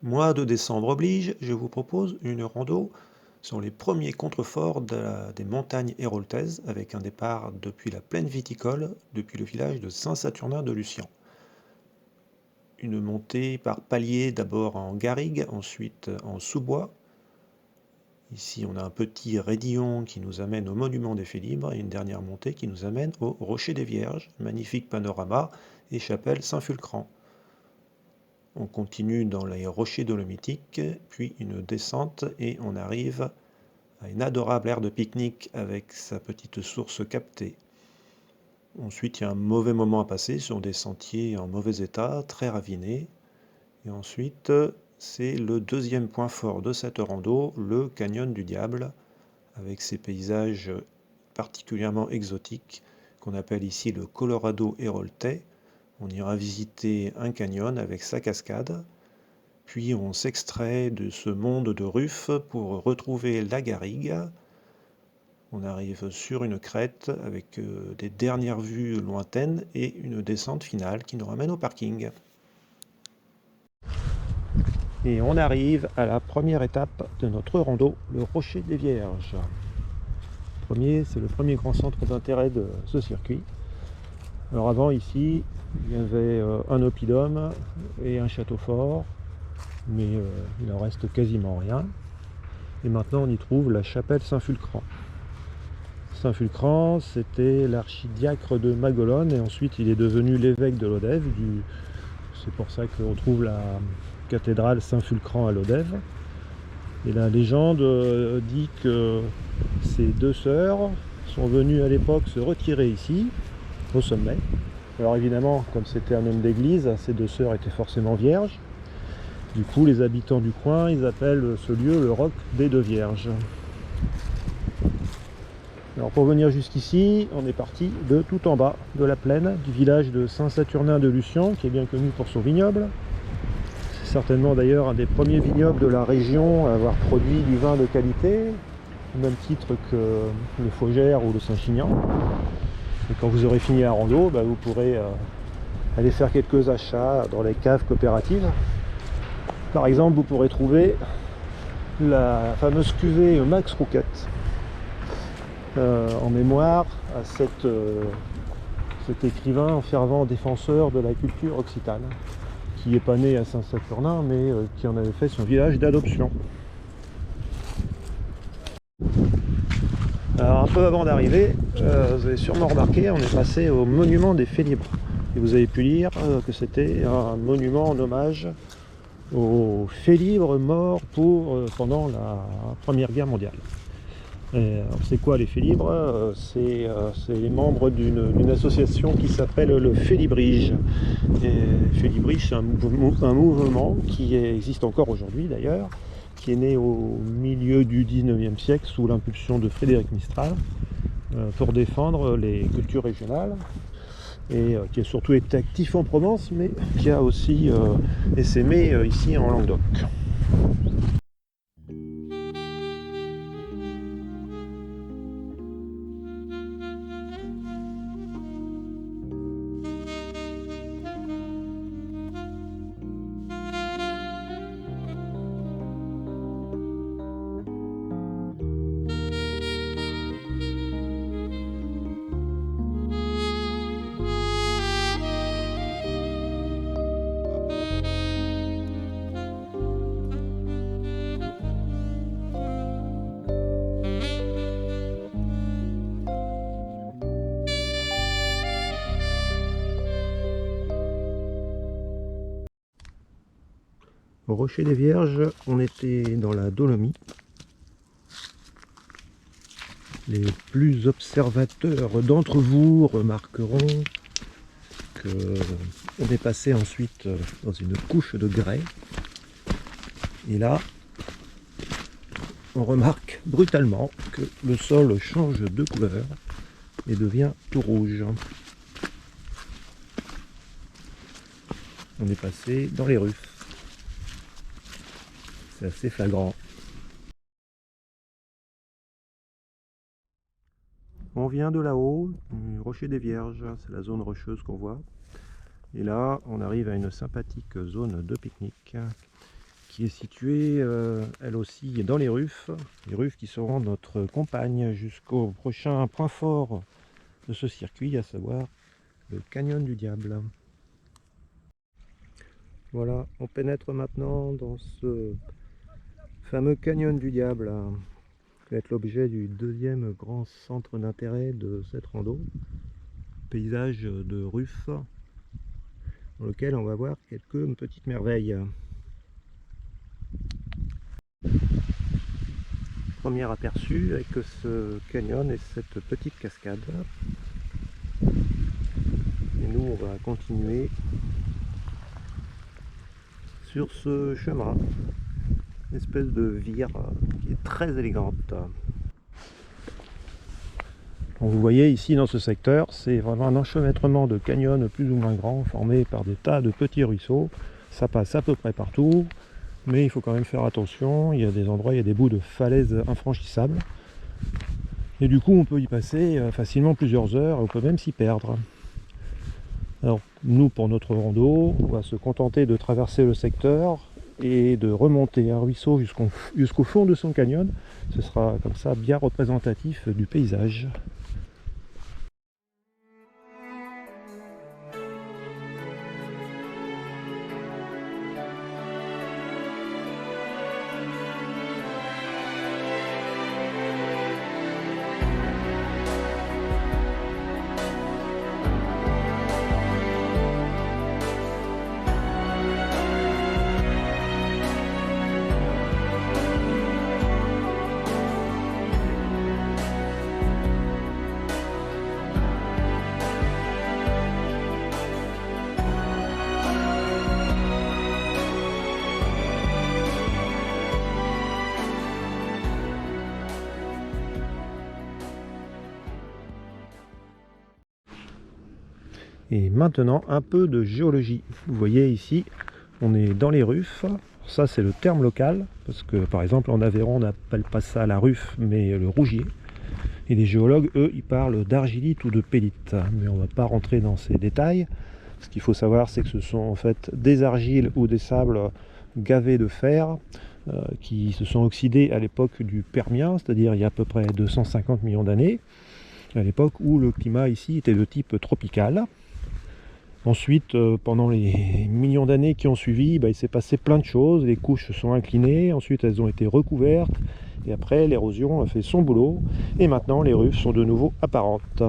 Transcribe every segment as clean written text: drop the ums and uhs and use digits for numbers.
Mois de décembre oblige, je vous propose une rando sur les premiers contreforts des montagnes héroltaises avec un départ depuis la plaine viticole, depuis le village de Saint-Saturnin-de-Lucian. Une montée par paliers d'abord en garrigue, ensuite en sous-bois. Ici on a un petit raidillon qui nous amène au monument des Félibres et une dernière montée qui nous amène au Rocher des Vierges, magnifique panorama et chapelle Saint-Fulcran. On continue dans les rochers dolomitiques, puis une descente et on arrive à une adorable aire de pique-nique avec sa petite source captée. Ensuite, il y a un mauvais moment à passer sur des sentiers en mauvais état, très ravinés. Et ensuite, c'est le deuxième point fort de cette rando, le canyon du Diable, avec ses paysages particulièrement exotiques qu'on appelle ici le Colorado héroltais. On ira visiter un canyon avec sa cascade, puis on s'extrait de ce monde de rufes pour retrouver la garrigue. On arrive sur une crête avec des dernières vues lointaines et une descente finale qui nous ramène au parking. Et on arrive à la première étape de notre rando, le Rocher des Vierges. C'est le premier grand centre d'intérêt de ce circuit. Alors avant ici, il y avait un oppidum et un château fort, mais il en reste quasiment rien. Et maintenant on y trouve la chapelle Saint-Fulcran. Saint-Fulcran, c'était l'archidiacre de Maguelone et ensuite il est devenu l'évêque de Lodève. C'est pour ça qu'on trouve la cathédrale Saint-Fulcran à Lodève. Et la légende dit que ces deux sœurs sont venues à l'époque se retirer ici, au sommet. Alors évidemment, comme c'était un homme d'église, ces deux sœurs étaient forcément vierges. Du coup, les habitants du coin, ils appellent ce lieu le Roc des Deux Vierges. Alors pour venir jusqu'ici, on est parti de tout en bas de la plaine, du village de Saint-Saturnin-de-Lucian, qui est bien connu pour son vignoble. C'est certainement d'ailleurs un des premiers vignobles de la région à avoir produit du vin de qualité, au même titre que le Faugère ou le Saint-Chinian. Et quand vous aurez fini la rando, vous pourrez aller faire quelques achats dans les caves coopératives. Par exemple, vous pourrez trouver la fameuse cuvée Max Rouquette, en mémoire à cet écrivain, un fervent défenseur de la culture occitane, qui n'est pas né à Saint-Saturnin, mais qui en avait fait son village d'adoption. Alors un peu avant d'arriver, vous avez sûrement remarqué, on est passé au monument des Félibres. Et vous avez pu lire que c'était un monument en hommage aux Félibres morts pendant la Première Guerre mondiale. C'est quoi les Félibres? C'est les membres d'une association qui s'appelle le Félibrige. Et Félibrige, c'est un mouvement qui existe encore aujourd'hui d'ailleurs, qui est né au milieu du 19e siècle sous l'impulsion de Frédéric Mistral pour défendre les cultures régionales et qui a surtout été actif en Provence mais qui a aussi essaimé ici en Languedoc. Au Rocher des Vierges, on était dans la Dolomie. Les plus observateurs d'entre vous remarqueront qu'on est passé ensuite dans une couche de grès. Et là, on remarque brutalement que le sol change de couleur et devient tout rouge. On est passé dans les rufes. C'est assez flagrant. On vient de là-haut, du Rocher des Vierges, c'est la zone rocheuse qu'on voit. Et là, on arrive à une sympathique zone de pique-nique qui est située elle aussi dans les Ruffes qui seront notre compagne jusqu'au prochain point fort de ce circuit, à savoir le Canyon du Diable. Voilà, on pénètre maintenant dans ce fameux Canyon du Diable, qui va être l'objet du deuxième grand centre d'intérêt de cette rando, paysage de Ruffes, dans lequel on va voir quelques petites merveilles. Premier aperçu avec ce canyon et cette petite cascade. Et nous, on va continuer sur ce chemin, une espèce de vire qui est très élégante. Donc vous voyez ici dans ce secteur, c'est vraiment un enchevêtrement de canyons plus ou moins grands formés par des tas de petits ruisseaux. Ça passe à peu près partout, mais il faut quand même faire attention. Il y a des endroits, il y a des bouts de falaises infranchissables. Et du coup, on peut y passer facilement plusieurs heures, on peut même s'y perdre. Alors nous, pour notre rando, on va se contenter de traverser le secteur et de remonter un ruisseau jusqu'au fond de son canyon. Ce sera comme ça bien représentatif du paysage. Et maintenant, un peu de géologie. Vous voyez ici, on est dans les Ruffes. Ça, c'est le terme local, parce que par exemple en Aveyron, on n'appelle pas ça la ruffe, mais le rougier. Et les géologues, eux, ils parlent d'argilite ou de pellite. Mais on ne va pas rentrer dans ces détails. Ce qu'il faut savoir, c'est que ce sont en fait des argiles ou des sables gavés de fer qui se sont oxydés à l'époque du Permien, c'est-à-dire il y a à peu près 250 millions d'années, à l'époque où le climat ici était de type tropical. Ensuite, pendant les millions d'années qui ont suivi, il s'est passé plein de choses. Les couches se sont inclinées, ensuite elles ont été recouvertes, et après l'érosion a fait son boulot, et maintenant les ruffes sont de nouveau apparentes.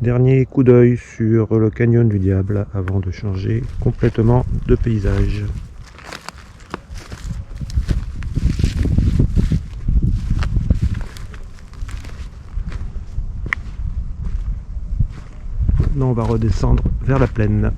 Dernier coup d'œil sur le Canyon du Diable avant de changer complètement de paysage. Maintenant on va redescendre vers la plaine.